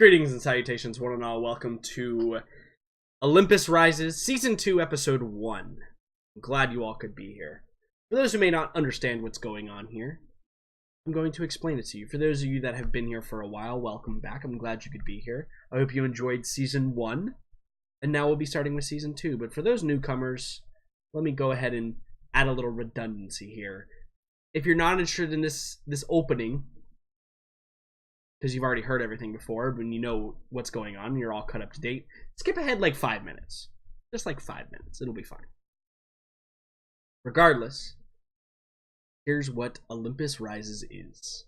Greetings and salutations, one and all. Welcome to Olympus Rises, Season 2, Episode 1. I'm glad you all could be here. For those who may not understand what's going on here, I'm going to explain it to you. For those of you that have been here for a while, welcome back. I'm glad you could be here. I hope you enjoyed Season 1, and now we'll be starting with Season 2. But for those newcomers, let me go ahead and add a little redundancy here. If you're not interested in this opening, because you've already heard everything before, when you know what's going on, you're all cut up to date, skip ahead like 5 minutes. Just like 5 minutes. It'll be fine. Regardless, here's what Olympus Rises is.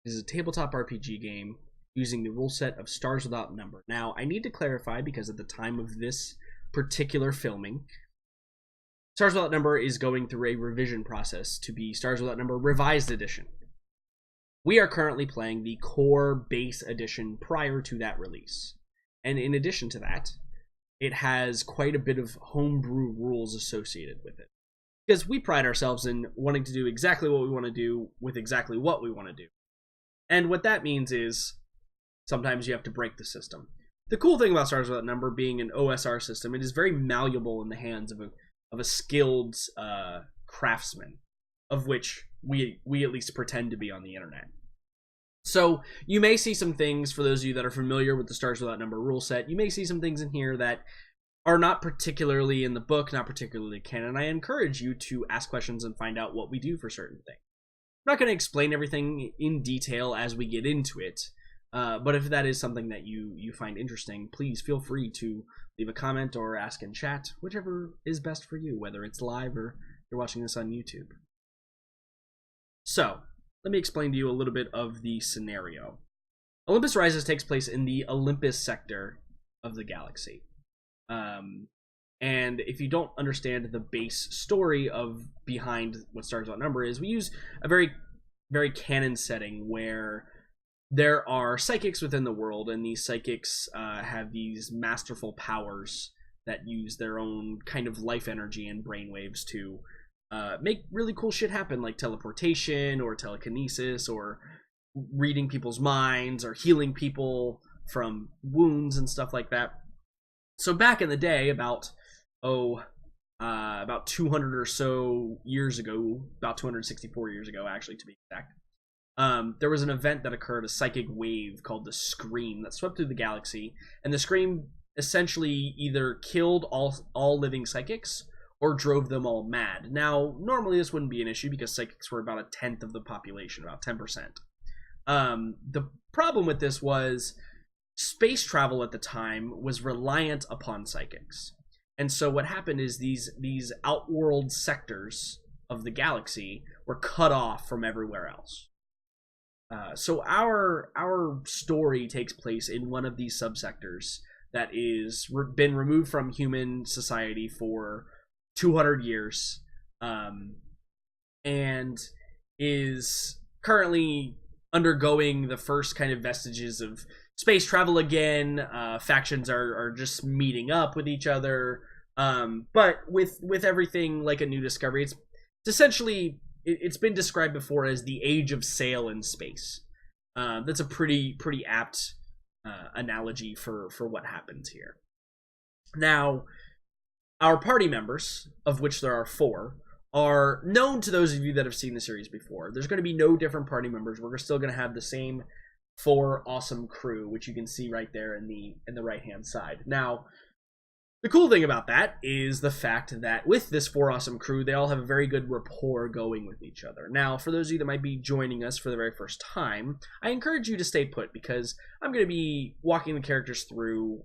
It is a tabletop RPG game using the rule set of Stars Without Number. Now, I need to clarify, because at the time of this particular filming, Stars Without Number is going through a revision process to be Stars Without Number Revised Edition. We are currently playing the core base edition prior to that release. And in addition to that, it has quite a bit of homebrew rules associated with it. Because we pride ourselves in wanting to do exactly what we want to do with exactly what we want to do. And what that means is sometimes you have to break the system. The cool thing about Stars Without Number being an OSR system, it is very malleable in the hands of a skilled craftsman, of which we at least pretend to be on the internet. So you may see some things, for those of you that are familiar with the Stars Without Number rule set, you may see some things in here that are not particularly in the book, not particularly canon. I encourage you to ask questions and find out what we do for certain things. I'm not going to explain everything in detail as we get into it, but if that is something that you find interesting, please feel free to leave a comment or ask in chat, whichever is best for you, whether it's live or you're watching this on YouTube. So, let me explain to you a little bit of the scenario. Olympus Rises takes place in the Olympus sector of the galaxy. And if you don't understand the base story of behind what Stars Without Number is, we use a very, very canon setting where there are psychics within the world, and these psychics have these masterful powers that use their own kind of life energy and brainwaves to make really cool shit happen, like teleportation or telekinesis or reading people's minds or healing people from wounds and stuff like that. So back in the day, about 200 or so years ago, about 264 years ago actually, to be exact, there was an event that occurred, a psychic wave called the Scream, that swept through the galaxy, and the Scream essentially either killed all living psychics or drove them all mad. Now, normally this wouldn't be an issue because psychics were about 1/10 of the population, about 10%. The problem with this was space travel at the time was reliant upon psychics. And so what happened is these outworld sectors of the galaxy were cut off from everywhere else. So our story takes place in one of these subsectors that is been removed from human society for 200 years, and is currently undergoing the first kind of vestiges of space travel again. Factions are just meeting up with each other, but with everything like a new discovery, it's essentially, it's been described before as the age of sail in space. That's a pretty apt analogy for what happens here. Now, our party members, of which there are 4, are known to those of you that have seen the series before. There's going to be no different party members. We're still going to have the same 4 awesome crew, which you can see right there in the right-hand side. Now, the cool thing about that is the fact that with this 4 awesome crew, they all have a very good rapport going with each other. Now, for those of you that might be joining us for the very first time, I encourage you to stay put, because I'm going to be walking the characters through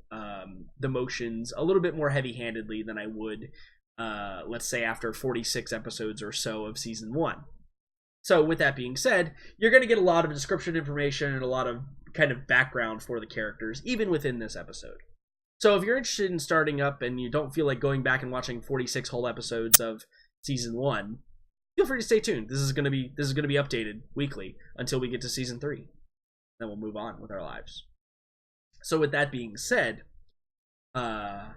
the motions a little bit more heavy-handedly than I would, let's say, after 46 episodes or so of Season 1. So, with that being said, you're going to get a lot of description information and a lot of kind of background for the characters, even within this episode. So if you're interested in starting up and you don't feel like going back and watching 46 whole episodes of Season 1, feel free to stay tuned. This is going to be updated weekly until we get to Season 3. Then we'll move on with our lives. So with that being said, I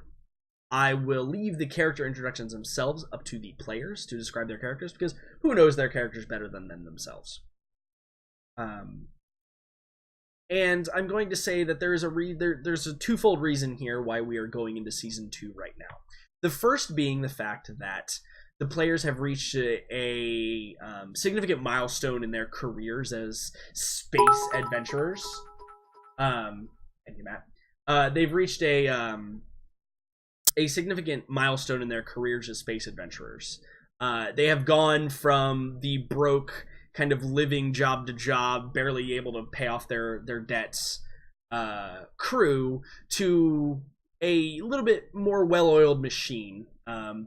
will leave the character introductions themselves up to the players to describe their characters, because who knows their characters better than them themselves. And I'm going to say that there's a twofold reason here why we are going into season 2 right now. The first being the fact that the players have reached a significant milestone in their careers as space adventurers. Thank you, Matt. They've reached a significant milestone in their careers as space adventurers. They have gone from the broke, kind of living job to job, barely able to pay off their debts crew to a little bit more well-oiled machine.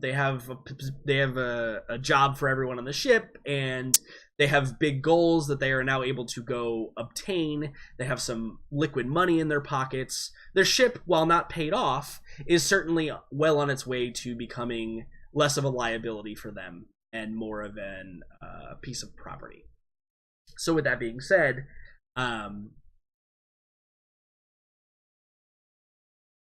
They have a job for everyone on the ship, and they have big goals that they are now able to go obtain. They have some liquid money in their pockets. Their ship, while not paid off, is certainly well on its way to becoming less of a liability for them and more of an piece of property. So with that being said,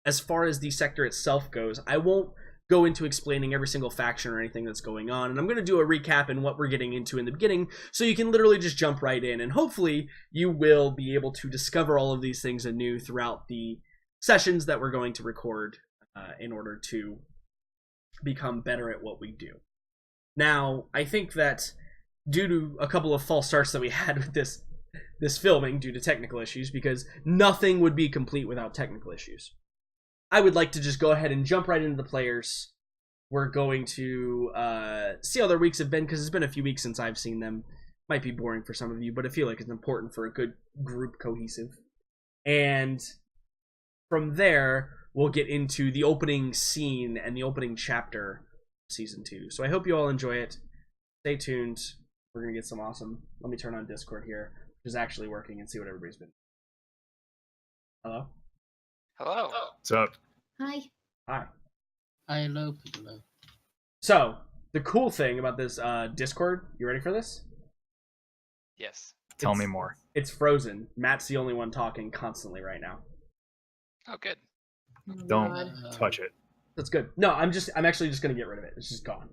as far as the sector itself goes, I won't go into explaining every single faction or anything that's going on, and I'm going to do a recap in what we're getting into in the beginning, so you can literally just jump right in, and hopefully you will be able to discover all of these things anew throughout the sessions that we're going to record in order to become better at what we do. Now, I think that due to a couple of false starts that we had with this filming due to technical issues, because nothing would be complete without technical issues, I would like to just go ahead and jump right into the players. We're going to see how their weeks have been, because it's been a few weeks since I've seen them. Might be boring for some of you, but I feel like it's important for a good group cohesive. And from there, we'll get into the opening scene and the opening chapter of Season 2. So I hope you all enjoy it. Stay tuned. We're going to get some awesome... Let me turn on Discord here, which is actually working, and see what everybody's been... Hello? Hello. What's up? Hi. Hi. Hello, hello. So, the cool thing about this Discord, you ready for this? Yes. Tell me more. It's frozen. Matt's the only one talking constantly right now. Oh, good. Don't touch it. That's good. No, I'm actually just gonna get rid of it. It's just gone.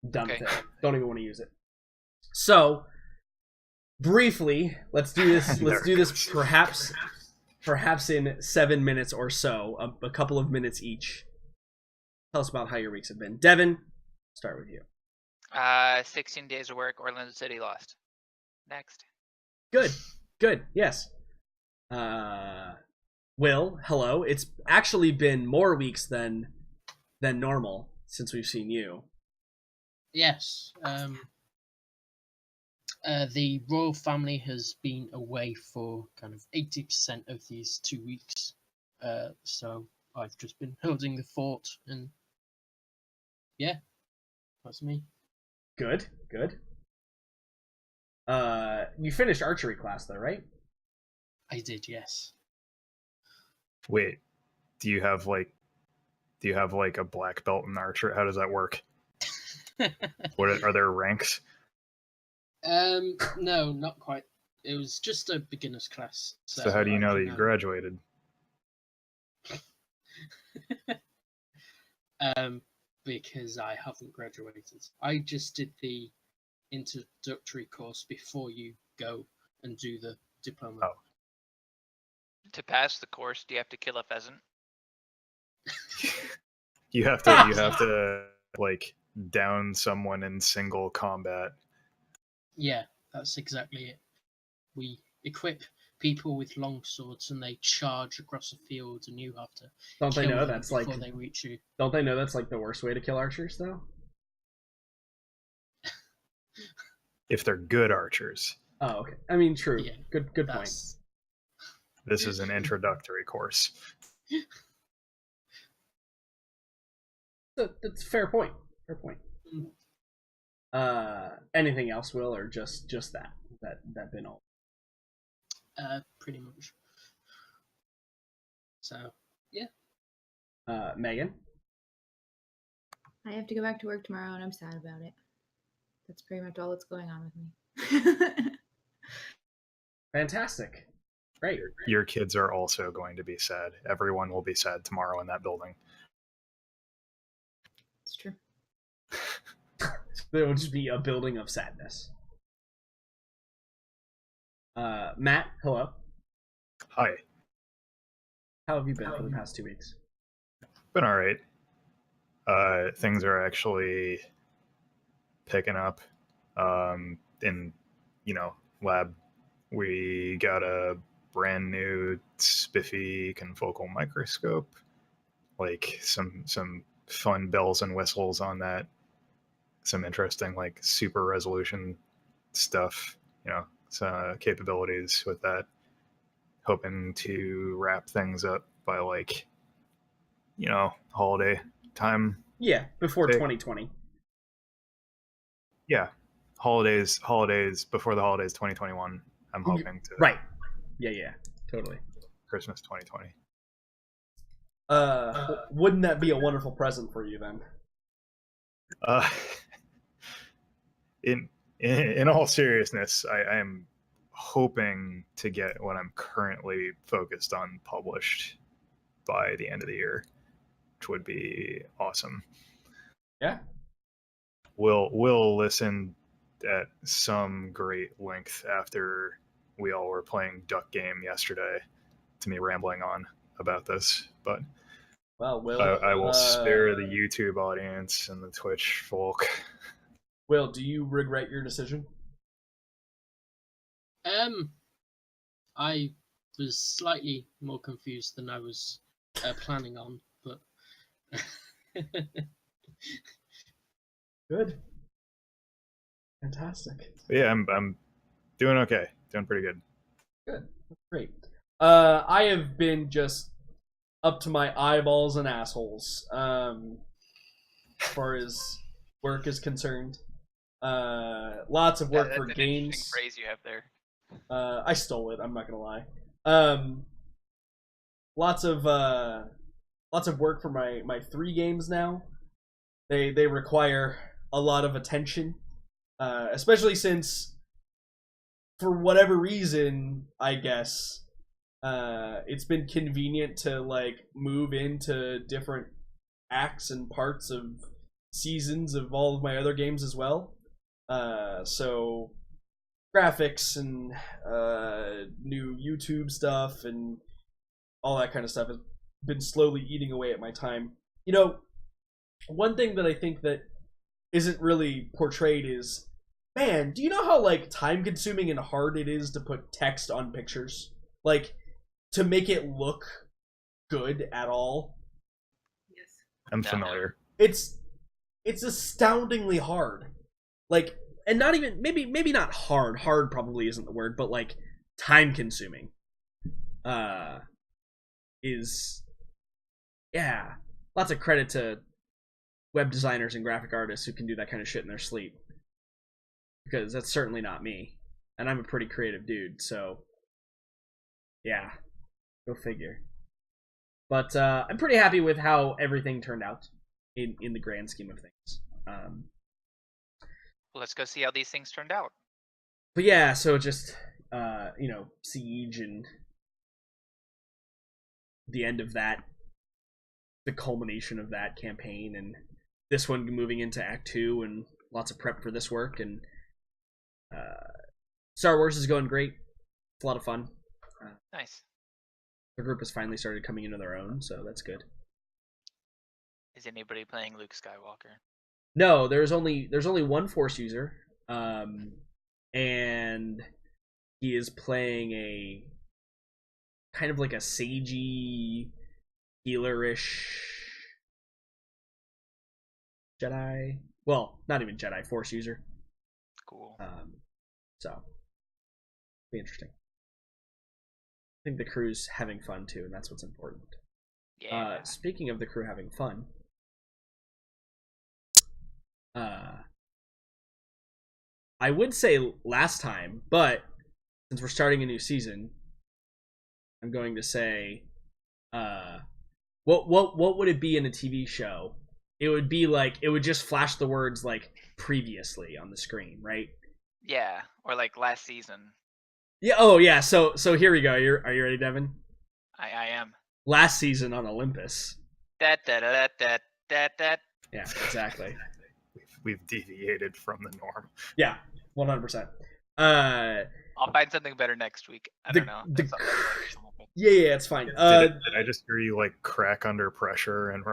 Done Okay. with it. Don't even want to use it. So, briefly, let's do this. Let's do this perhaps in 7 minutes or so, a couple of minutes each. Tell us about how your weeks have been. Devon, start with you. 16 days of work, Orlando City lost. Next. Good. Yes. Will, hello. It's actually been more weeks than normal since we've seen you. Yes. The royal family has been away for kind of 80% of these 2 weeks. So I've just been holding the fort, and yeah, that's me. Good. You finished archery class though, right? I did, yes. Wait, do you have like a black belt in archery? How does that work? What are there ranks? No, not quite. It was just a beginner's class. So how do you know that you graduated? Because I haven't graduated. I just did the introductory course before you go and do the diploma. Oh. To pass the course, do you have to kill a pheasant? You have to like down someone in single combat. Yeah, that's exactly it. We equip people with long swords and they charge across the field, and you have to Don't they kill know them that's before like? they reach you. Don't they know that's like the worst way to kill archers, though? If they're good archers. Oh, okay. I mean, true. Yeah, Good point. This is an introductory course. That's a fair point. Anything else, Will, or just that been all? Pretty much. So, yeah. Megan? I have to go back to work tomorrow, and I'm sad about it. That's pretty much all that's going on with me. Fantastic. Great. Your kids are also going to be sad. Everyone will be sad tomorrow in that building. It's true. There will just be a building of sadness. Matt, hello. Hi. How have you been for the past 2 weeks? Been all right. Things are actually picking up. In lab, we got a brand new spiffy confocal microscope. Like some fun bells and whistles on that. Some interesting like super resolution stuff. Some capabilities with that. Hoping to wrap things up by like holiday time. Yeah, before Say- 2020. Yeah, holidays before the holidays 2021. I'm hoping to Right. Yeah, totally. Christmas 2020. Wouldn't that be a wonderful present for you then? Uh, in all seriousness, I am hoping to get what I'm currently focused on published by the end of the year, which would be awesome. Yeah. We'll listen at some great length after we all were playing Duck Game yesterday to me rambling on about this, but Well, Will, I will spare the YouTube audience and the Twitch folk. Will, do you regret your decision? I was slightly more confused than I was planning on, but Good. Fantastic. Yeah, I'm doing okay. Doing pretty good. Good. That's great. I have been just up to my eyeballs and assholes, as far as work is concerned. Lots of work That's for an interesting games. phrase you have there. I stole it. I'm not gonna lie. Lots of work for my 3 games now. They require a lot of attention, especially since, for whatever reason, I guess, it's been convenient to like move into different acts and parts of seasons of all of my other games as well. So graphics and new YouTube stuff and all that kind of stuff has been slowly eating away at my time. One thing that I think that isn't really portrayed is, man, do you know how like time consuming and hard it is to put text on pictures? Like, to make it look good at all? Yes. I'm Yeah. familiar. It's astoundingly hard. Like, and not even, maybe not hard. Hard probably isn't the word, but like time consuming. Is, yeah, lots of credit to web designers and graphic artists who can do that kind of shit in their sleep, because that's certainly not me, and I'm a pretty creative dude. So yeah, go figure. But I'm pretty happy with how everything turned out in the grand scheme of things. Well, let's go see how these things turned out. But yeah, so just Siege and the end of that, the culmination of that campaign, and this one moving into Act 2, and lots of prep for this work, and Star Wars is going great. It's a lot of fun. Nice. The group has finally started coming into their own, so that's good. Is anybody playing Luke Skywalker? No, there's only one Force user, and he is playing a kind of like a sagey, healerish Jedi. Well, not even Jedi, Force user. Cool. So be interesting. I think the crew's having fun too, and that's what's important. Yeah. Speaking of the crew having fun, I would say last time, but since we're starting a new season, I'm going to say, what would it be in a TV show? It would be like, it would just flash the words like previously on the screen, right? Yeah. Or like last season. Yeah. Oh yeah. So here we go. Are you ready, Devon? I am. Last season on Olympus. That. Yeah, exactly. We've deviated from the norm. Yeah, 100%. I'll find something better next week. I don't know. Yeah, it's fine. Did I just hear you like crack under pressure and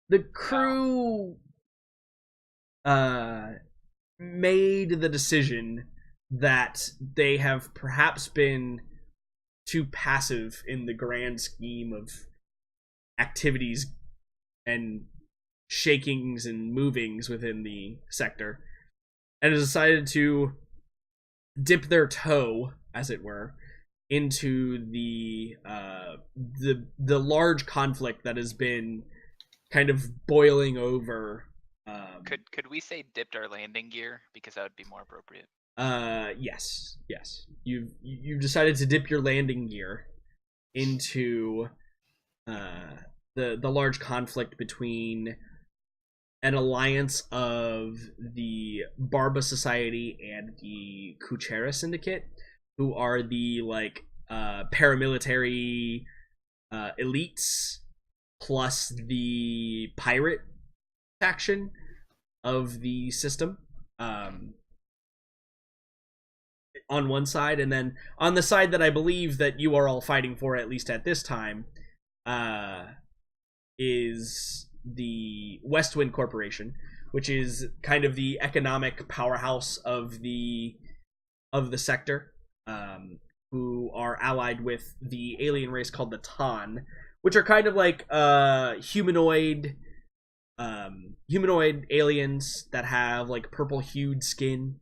The crew made the decision that they have perhaps been too passive in the grand scheme of activities and shakings and movings within the sector, and has decided to dip their toe, as it were, into the large conflict that has been kind of boiling over. Could we say dipped our landing gear, because that would be more appropriate? Yes. You've decided to dip your landing gear into the large conflict between an alliance of the Barba Society and the Kuchera Syndicate, who are the like paramilitary elites plus the pirate faction of the system. On one side, and then on the side that I believe that you are all fighting for, at least at this time, is the Westwind Corporation, which is kind of the economic powerhouse of the sector, who are allied with the alien race called the Tan, which are kind of like humanoid aliens that have like purple hued skin,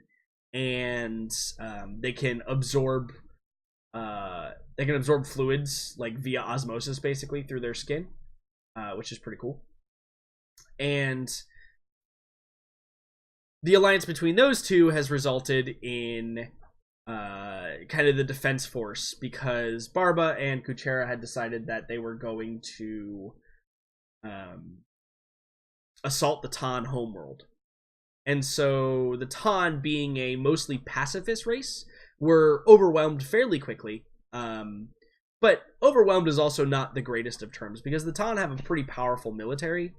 and they can absorb fluids like via osmosis, basically through their skin, which is pretty cool. And the alliance between those two has resulted in kind of the defense force, because Barba and Kuchera had decided that they were going to assault the Tan homeworld. And so the Tan, being a mostly pacifist race, were overwhelmed fairly quickly. But overwhelmed is also not the greatest of terms, because the Tan have a pretty powerful military.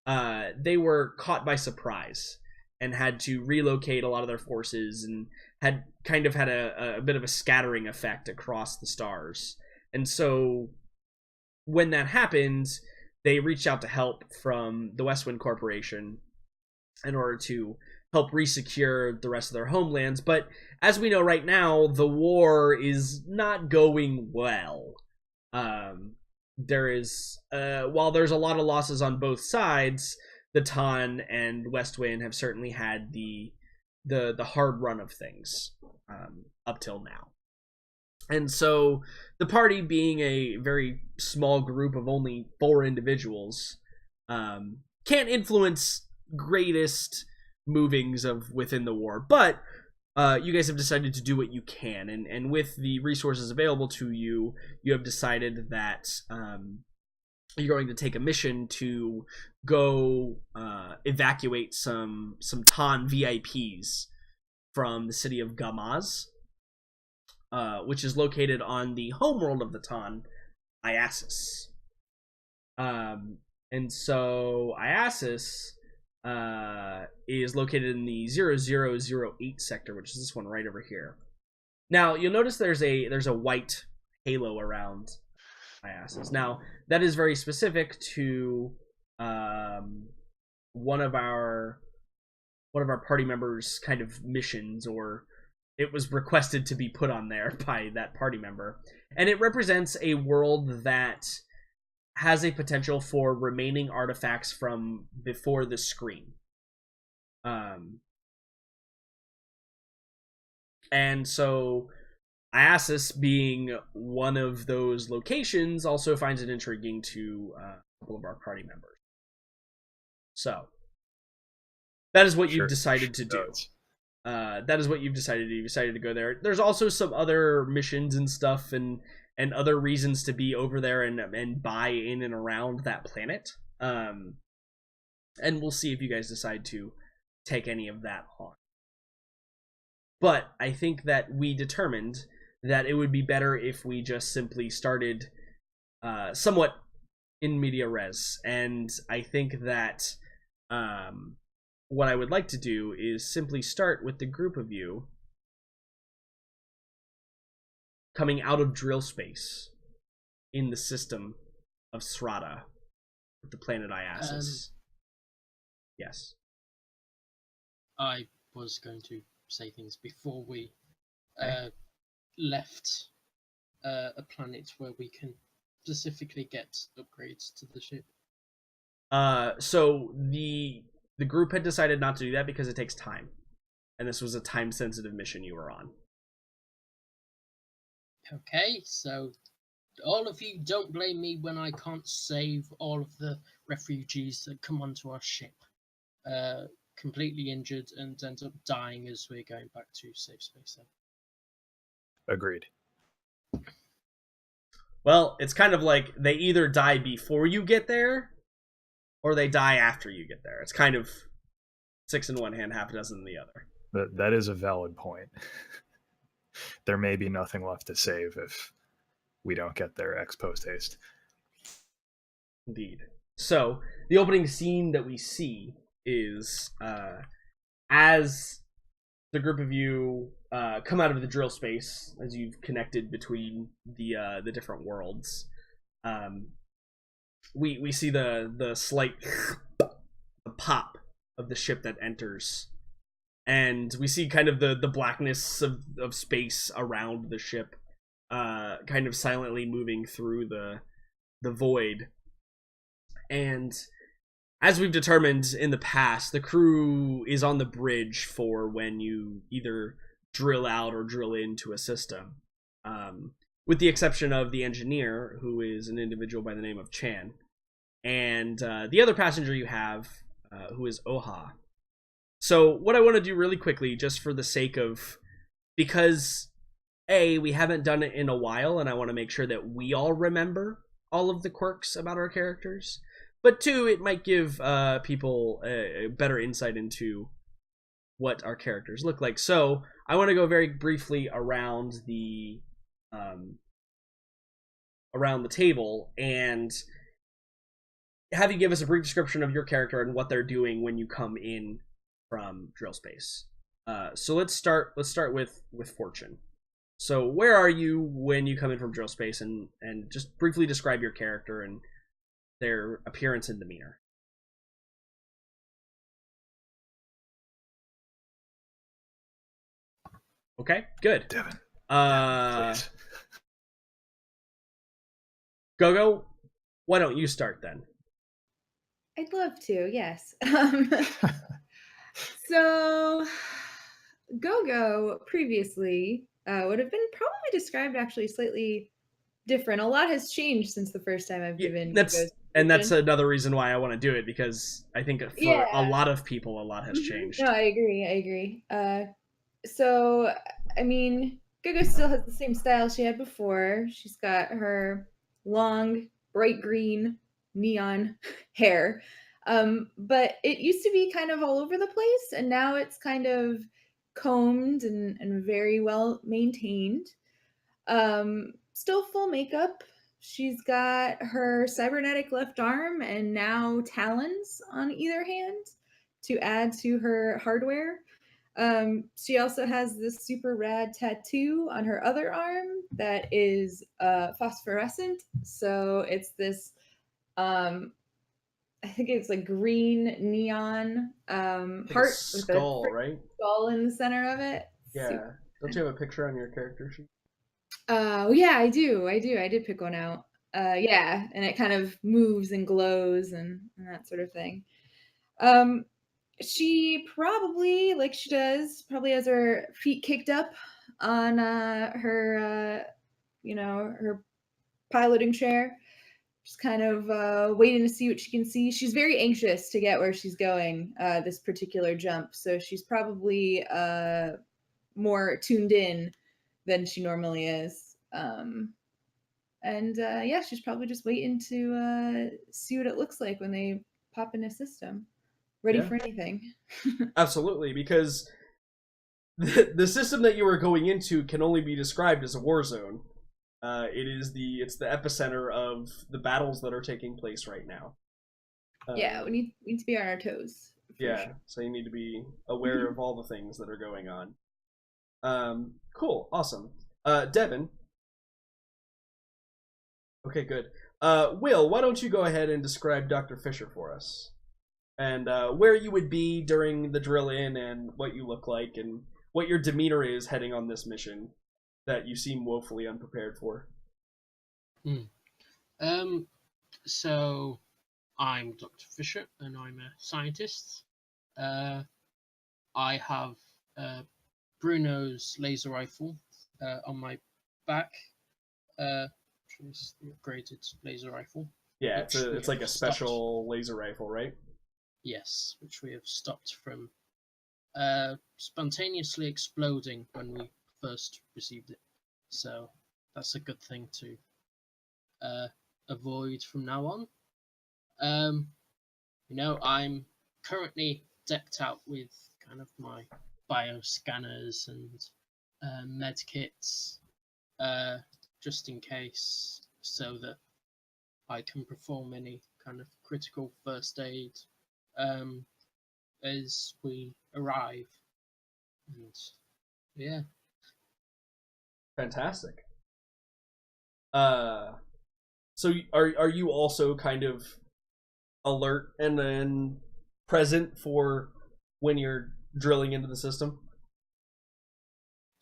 They were caught by surprise and had to relocate a lot of their forces, and had kind of had a bit of a scattering effect across the stars. And so when that happened, they reached out to help from the Westwind Corporation in order to help resecure the rest of their homelands. But as we know right now, the war is not going well. There is, while there's a lot of losses on both sides, the Tan and Westwind have certainly had the hard run of things up till now. And so the party, being a very small group of only 4 individuals, can't influence greatest movings of within the war, but you guys have decided to do what you can, and with the resources available to you, you have decided that you're going to take a mission to go evacuate some Tan VIPs from the city of Gamaz, which is located on the homeworld of the Tan, Iasis. And so Iasis is located in the 0008 sector, which is this one right over here. Now, you'll notice there's a white halo around Iasis. Now, that is very specific to one of our party members' kind of missions, or it was requested to be put on there by that party member. And it represents a world that has a potential for remaining artifacts from before the screen. And so Iasis, being one of those locations, also finds it intriguing to a couple of our party members. So that is what you've decided to do. That is what you've decided to do. You decided to go there. There's also some other missions and stuff, and other reasons to be over there and buy in and around that planet. And we'll see if you guys decide to take any of that on. But I think that we determined that it would be better if we just simply started somewhat in media res. And I think that what I would like to do is simply start with the group of you coming out of drill space in the system of Srata, the planet Iasis. Yes. I was going to say things before we Okay. left a planet where we can specifically get upgrades to the ship. So the group had decided not to do that because it takes time, and this was a time-sensitive mission you were on. Okay, so all of you don't blame me when I can't save all of the refugees that come onto our ship. Completely injured and end up dying as we're going back to safe space then. Agreed. Well, it's kind of like they either die before you get there, or they die after you get there. It's kind of 6 in one hand, half a dozen in the other. That is a valid point. There may be nothing left to save if we don't get there ex post haste. Indeed. So, the opening scene that we see is as the group of you come out of the drill space, as you've connected between the different worlds. We see the slight pop of the ship that enters, and we see kind of the blackness of space around the ship, kind of silently moving through the void. And as we've determined in the past, the crew is on the bridge for when you either drill out or drill into a system, with the exception of the engineer, who is an individual by the name of Chan, and the other passenger you have, who is Oha. So what I want to do really quickly, just for the sake of, because we haven't done it in a while, and I want to make sure that we all remember all of the quirks about our characters, but 2, it might give people a better insight into what our characters look like. So I want to go very briefly around the table and have you give us a brief description of your character and what they're doing when you come in from drill space. So let's start with Fortune. So where are you when you come in from drill space, and just briefly describe your character and their appearance and demeanor. Okay, good. Devon, please. Gogo, why don't you start then? I'd love to, yes. So, Gogo previously would have been probably described actually slightly different. A lot has changed since the first time I've given Gogo's that's another reason why I want to do it, because I think for a lot of people, a lot has changed. No, I agree. So, I mean, Gogo still has the same style she had before. She's got her long, bright green, neon hair. But it used to be kind of all over the place, and now it's kind of combed and very well maintained. Still full makeup. She's got her cybernetic left arm and now talons on either hand to add to her hardware. She also has this super rad tattoo on her other arm that is phosphorescent. So it's this, I think it's like green neon Like heart a skull, with a right? skull in the center of it. Yeah. Don't you have a picture on your character sheet? Yeah, I do. I did pick one out. Yeah, and it kind of moves and glows and that sort of thing. She probably, like she does, probably has her feet kicked up on her, her piloting chair, just kind of waiting to see what she can see. She's very anxious to get where she's going this particular jump, so she's probably more tuned in than she normally is. Yeah, she's probably just waiting to see what it looks like when they pop in a system. Ready for anything. Absolutely, because the system that you are going into can only be described as a war zone. It's the epicenter of the battles that are taking place right now. Yeah, we need to be on our toes. Yeah, sure. So you need to be aware of all the things that are going on. Cool, awesome. Devon, Okay, good. Will, why don't you go ahead and describe Dr. Fisher for us? And where you would be during the drill in, and what you look like, and what your demeanor is heading on this mission that you seem woefully unprepared for. So I'm Dr. Fisher, and I'm a scientist. I have Bruno's laser rifle on my back, which is the upgraded laser rifle. Yeah, which we it's like a have stopped. special laser rifle, right? Yes, which we have stopped from spontaneously exploding when we first received it. So that's a good thing to avoid from now on. I'm currently decked out with kind of my bioscanners and med kits, just in case, so that I can perform any kind of critical first aid as we arrive. And yeah. Fantastic. So are you also kind of alert and then present for when you're drilling into the system?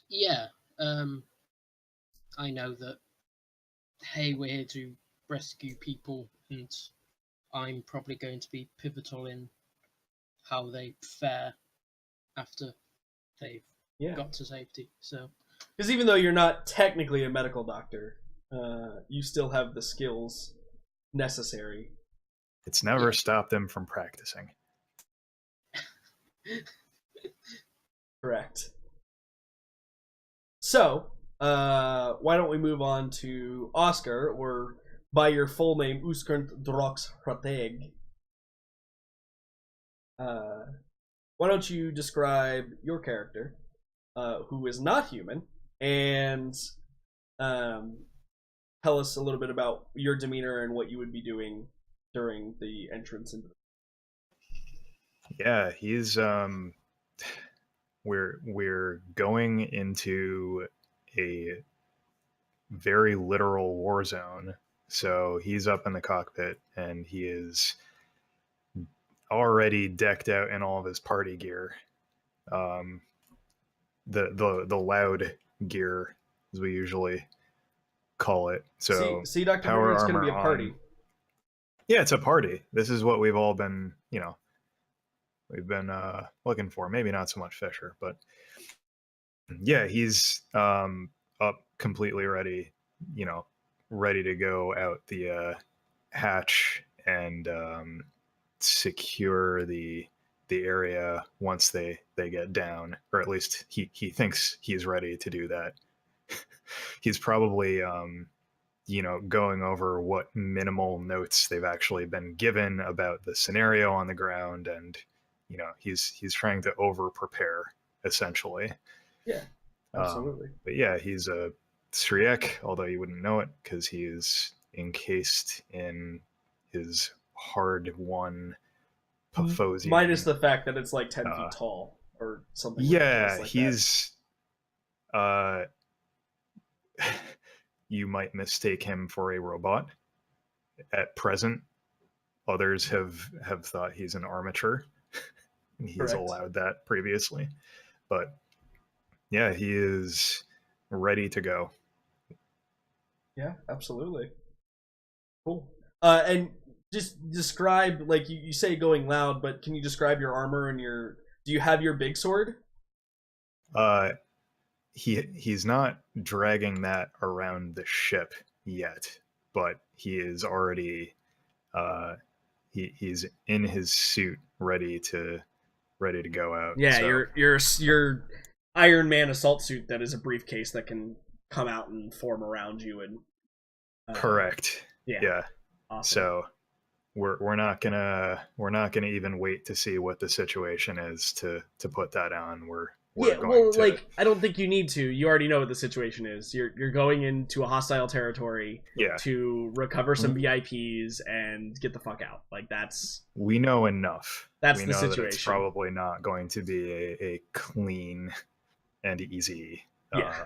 Yeah. I know that, hey, we're here to rescue people, and I'm probably going to be pivotal in how they fare after they've got to safety. So, because even though you're not technically a medical doctor, you still have the skills necessary. It's never stopped them from practicing. Correct. So, why don't we move on to Oscar, or by your full name, Uskurnt Drox Hrateg. Why don't you describe your character, who is not human, and tell us a little bit about your demeanor and what you would be doing during the entrance into the... Yeah, he's we're going into a very literal war zone. So he's up in the cockpit, and he is already decked out in all of his party gear. The loud gear, as we usually call it. So see Dr. power Bruno, it's going to armor be a party. on. Yeah, it's a party. This is what we've all been, we've been looking for. Maybe not so much Fisher, but yeah, he's up completely ready, ready to go out the hatch and secure the area once they get down, or at least he thinks he's ready to do that. He's probably going over what minimal notes they've actually been given about the scenario on the ground, and he's trying to over prepare essentially. Yeah, absolutely. But yeah, he's a Sriek, although you wouldn't know it because he is encased in his hard-won Paphosian. Minus the fact that it's like 10 feet tall or something. Yeah, like he's... you might mistake him for a robot. At present, others have thought he's an armature. He's Correct. allowed that previously. But yeah, he is ready to go. Yeah, absolutely. Cool. And just describe, like you say going loud, but can you describe your armor and do you have your big sword? He's not dragging that around the ship yet, but he is already he's in his suit ready to go out. Yeah, so. your Iron Man assault suit that is a briefcase that can come out and form around you and correct. Yeah. Awesome. So we're not gonna even wait to see what the situation is to put that on. We're going to... like, I don't think you need to. You already know what the situation is. You're going into a hostile territory to recover some VIPs and get the fuck out. Like, we know enough. That's we the know situation. That it's probably not going to be a clean and easy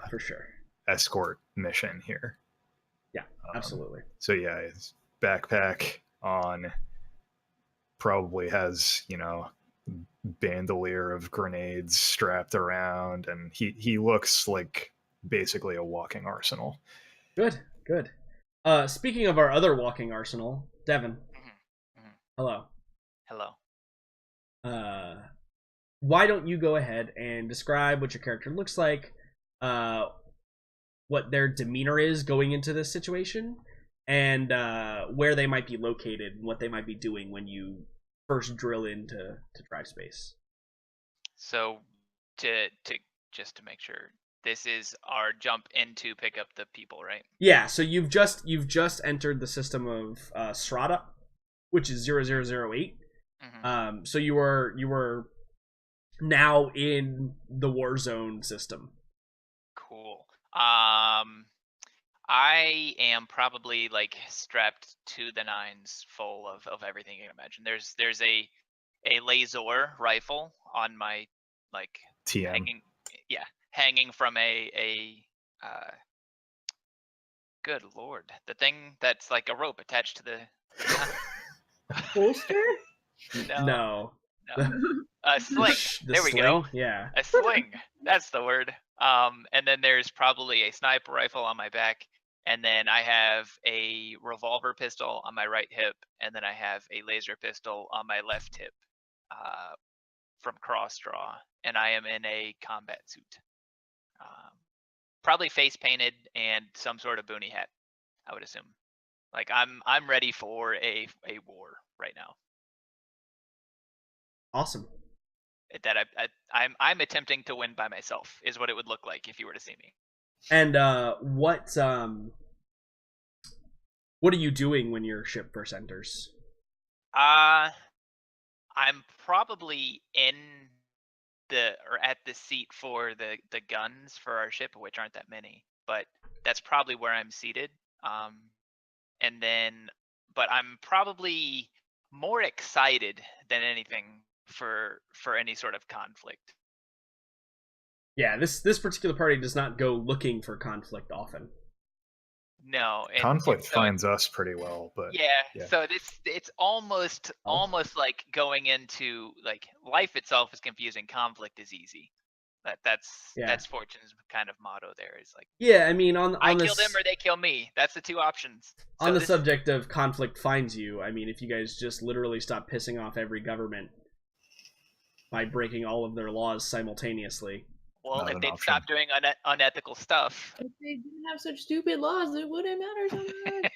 for sure escort mission here. Yeah, absolutely. So yeah, his backpack on, probably has, bandolier of grenades strapped around, and he looks like basically a walking arsenal. Good, good. Speaking of our other walking arsenal, Devon. Hello. Hello. Why don't you go ahead and describe what your character looks like, what their demeanor is going into this situation, and where they might be located, and what they might be doing when you first drill into Tri-Space. So to just to make sure, this is our jump in to pick up the people, right? Yeah, so you've just entered the system of Strata, which is 0008. So you were now in the war zone system. Cool. I am probably like strapped to the nines, full of everything you can imagine. There's a laser rifle on my like TM. hanging from a good lord, the thing that's like a rope attached to the Holster? No. A sling. The There we sling? go. Yeah. A sling. That's the word. And then there's probably a sniper rifle on my back, and then I have a revolver pistol on my right hip, and then I have a laser pistol on my left hip, from cross draw, and I am in a combat suit, probably face painted and some sort of boonie hat, I would assume. Like I'm ready for a war right now. Awesome. That I'm attempting to win by myself is what it would look like if you were to see me. And what are you doing when your ship first enters? I'm probably in at the seat for the guns for our ship, which aren't that many, but that's probably where I'm seated. And then, but I'm probably more excited than anything for any sort of conflict. Yeah, this particular party does not go looking for conflict often. No, Conflict finds us pretty well, but yeah. So it's almost like going into like life itself is confusing. Conflict is easy. That's Fortune's kind of motto. There is like, yeah, I mean, I kill them or they kill me. That's the two options. On the subject of conflict finds you, I mean, if you guys just literally stop pissing off every government by breaking all of their laws simultaneously. Well, if they'd stop doing unethical stuff. If they didn't have such stupid laws, it wouldn't matter so much.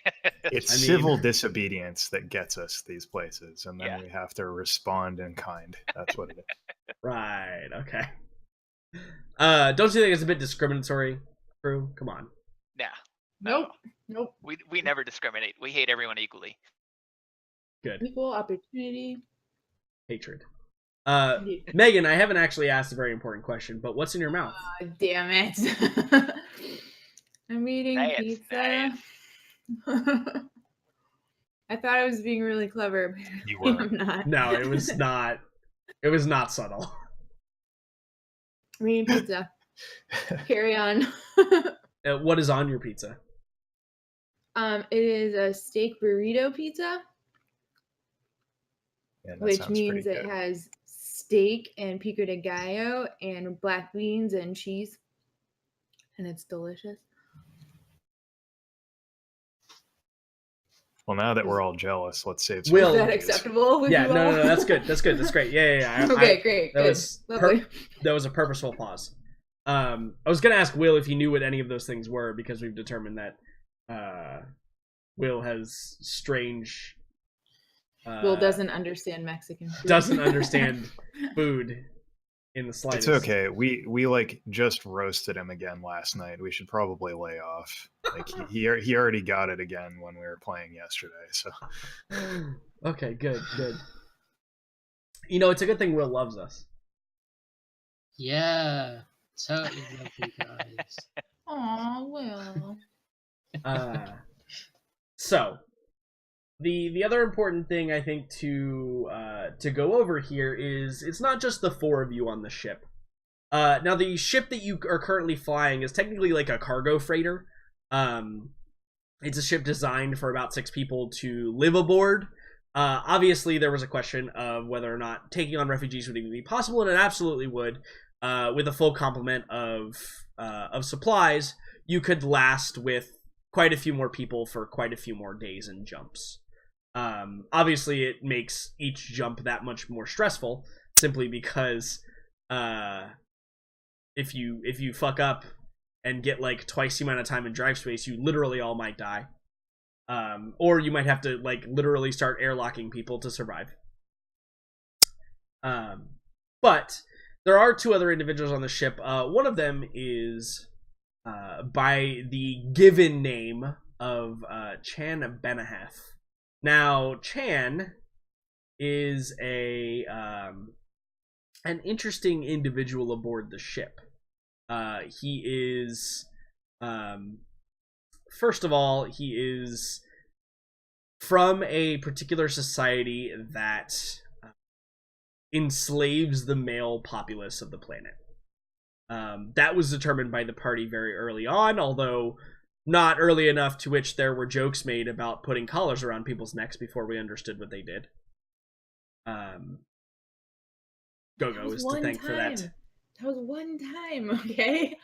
It's civil disobedience that gets us these places, and then we have to respond in kind. That's what it is. Right, okay. Don't you think it's a bit discriminatory, Crew? Come on. Nah. Nope. We never discriminate. We hate everyone equally. Good. Equal opportunity. Hatred. Megan, I haven't actually asked a very important question, but what's in your mouth? Damn it. I'm eating pizza. I thought I was being really clever. You were. I'm not. No, it was not. It was not subtle. I'm eating pizza. Carry on. What is on your pizza? It is a steak burrito pizza, which means it has steak and pico de gallo and black beans and cheese, and it's delicious. Well, now that we're all jealous, let's save some. Is that acceptable? Yeah, no, that's good. That's good. That's great. Yeah. Okay, great. That good. That was a purposeful pause. I was gonna ask Will if he knew what any of those things were, because we've determined that Will has strange. Will doesn't understand Mexican food. Doesn't understand food in the slightest. It's okay. We like just roasted him again last night. We should probably lay off. Like he already got it again when we were playing yesterday. So okay, good. You know, it's a good thing Will loves us. Yeah, totally love you guys. Aw, Will. So the other important thing I think to go over here is it's not just the four of you on the ship. Now the ship that you are currently flying is technically like a cargo freighter. It's a ship designed for about 6 people to live aboard. Obviously, there was a question of whether or not taking on refugees would even be possible, and it absolutely would. With a full complement of supplies, you could last with quite a few more people for quite a few more days and jumps. Obviously, it makes each jump that much more stressful, simply because if you fuck up and get like twice the amount of time in drive space, you literally all might die. Or you might have to like literally start airlocking people to survive. But there are 2 other individuals on the ship. One of them is by the given name of Chan Benaheth. Now, Chan is an interesting individual aboard the ship. He is, first of all, he is from a particular society that enslaves the male populace of the planet. That was determined by the party very early on, although not early enough to which there were jokes made about putting collars around people's necks before we understood what they did. Go-Go is to thank for that. That was one time, okay?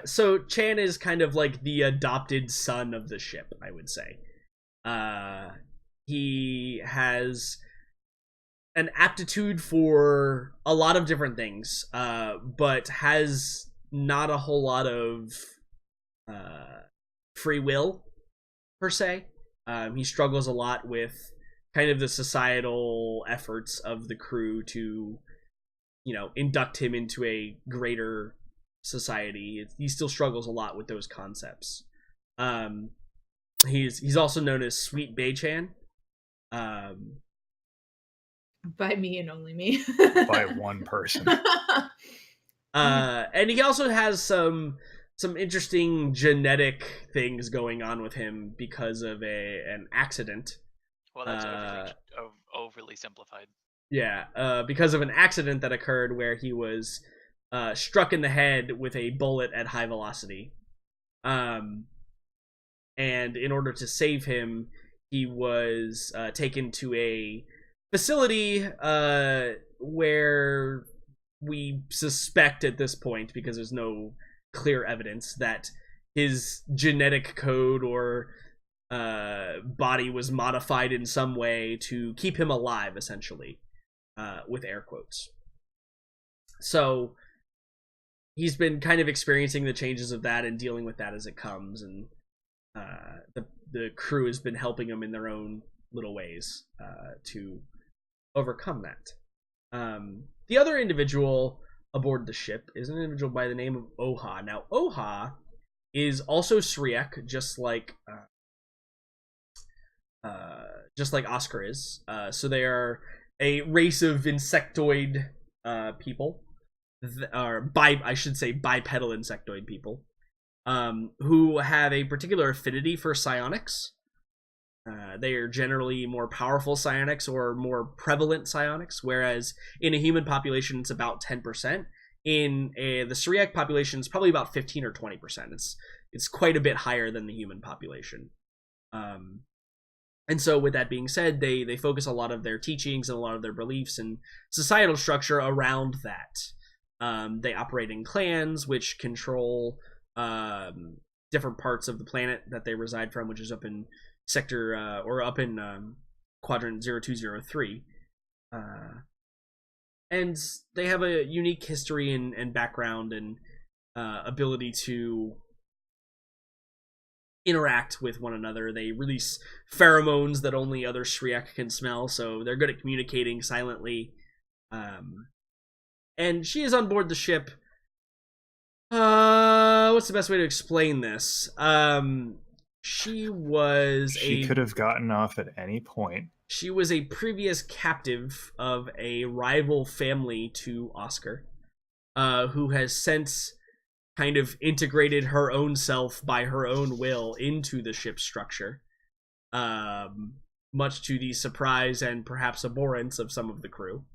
So Chan is kind of like the adopted son of the ship, I would say. He has an aptitude for a lot of different things, but has not a whole lot of free will, per se. He struggles a lot with kind of the societal efforts of the crew to, induct him into a greater society. He still struggles a lot with those concepts. He's also known as Sweet Bei-chan. By me and only me. By one person. And he also has some interesting genetic things going on with him because of an accident. Well, that's overly simplified. Yeah, because of an accident that occurred where he was struck in the head with a bullet at high velocity. And in order to save him, he was taken to a facility where we suspect at this point, because there's no clear evidence, that his genetic code or body was modified in some way to keep him alive, essentially, with air quotes. So he's been kind of experiencing the changes of that and dealing with that as it comes, and the crew has been helping him in their own little ways to overcome that. The other individual aboard the ship is an individual by the name of Oha. Now, Oha is also Syriac, just like Oscar is. So they are a race of insectoid people, I should say bipedal insectoid people, who have a particular affinity for psionics. They are generally more powerful psionics or more prevalent psionics, whereas in a human population it's about 10%. In the Syriac population it's probably about 15 or 20%. It's quite a bit higher than the human population. And so with that being said, they focus a lot of their teachings and a lot of their beliefs and societal structure around that. They operate in clans which control different parts of the planet that they reside from, which is up in sector or up in quadrant 0203. And they have a unique history and background and ability to interact with one another. They release pheromones that only other Syriac can smell, so they're good at communicating silently. And she is on board the ship. What's the best way to explain this? She could have gotten off at any point. She was a previous captive of a rival family to Oscar, who has since kind of integrated her own self by her own will into the ship's structure, much to the surprise and perhaps abhorrence of some of the crew.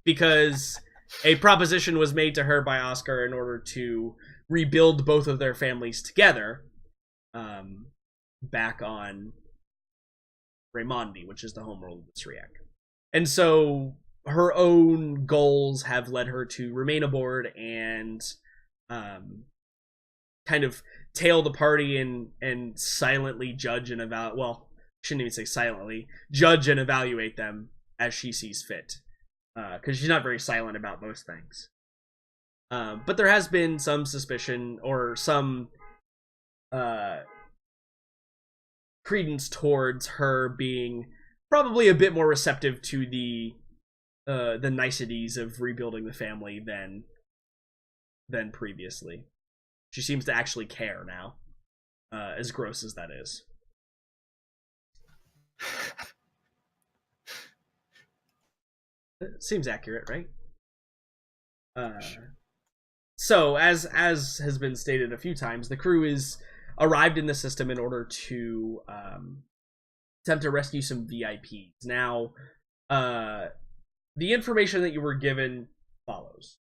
Because a proposition was made to her by Oscar in order to rebuild both of their families together. back on Raimondi, which is the homeworld of the Syriac. And so her own goals have led her to remain aboard and kind of tail the party and silently judge and evaluate. Well, shouldn't even say silently. Judge and evaluate them as she sees fit. Because she's not very silent about most things. But there has been some suspicion or some credence towards her being probably a bit more receptive to the niceties of rebuilding the family than previously. She seems to actually care now, as gross as that is. It seems accurate, right? So, as has been stated a few times, the crew is arrived in the system in order to attempt to rescue some VIPs. Now, the information that you were given follows.